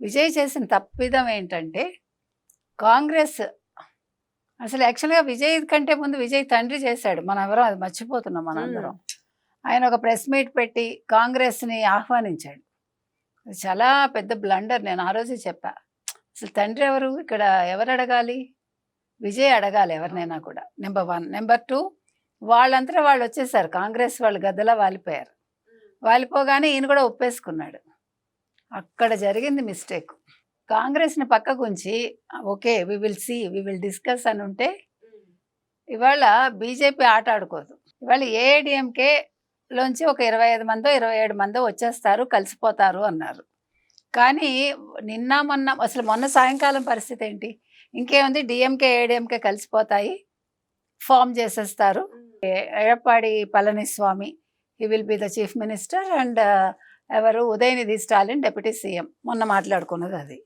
విజయ్ చేసిన తప్పిదం ఏంటంటే, కాంగ్రెస్ అసలు యాక్చువల్‌గా విజయ్ కంటే ముందు విజయ్ తండ్రి చేశాడు. మనమెవరం అది మర్చిపోతున్నాం మనందరం. ఆయన ఒక ప్రెస్ మీట్ పెట్టి కాంగ్రెస్‌ని ఆహ్వానించాడు. అది చాలా పెద్ద బ్లండర్. నేను ఆ రోజే చెప్పా. అసలు తండ్రి ఎవరు? ఇక్కడ ఎవరు అడగాలి? విజయ్ అడగాలి ఎవరినైనా కూడా. నంబర్ 1. నంబర్ 2 వాళ్ళంతటా వాళ్ళొచ్చేసారు. కాంగ్రెస్ వాళ్ళు గద్దలా వాలిపోయారు. వాలిపోగానే ఈయన కూడా ఒప్పేసుకున్నాడు. అక్కడ జరిగింది మిస్టేక్. కాంగ్రెస్‌ని పక్కకుంచి ఓకే. వి విల్ డిస్కస్ అనుంటే ఇవాళ బీజేపీ ఆట ఆడుకోదు. ఇవాళ ఏఐడీఎంకేలోంచి ఒక 25 మందో, 27 మందో వచ్చేస్తారు, కలిసిపోతారు అన్నారు. కానీ నిన్న మొన్న అసలు మొన్న సాయంకాలం పరిస్థితి ఏంటి? ఇంకేముంది డీఎంకే, ఏడీఎంకే కలిసిపోతాయి. ఫార్మ్ చేసేస్తారు. Edappadi Palaniswami he will be the chief minister and ఎవరు ఉదయనిధి స్టాలిన్ డిప్యూటీ సీఎం. మొన్న మాట్లాడుకున్నది అది.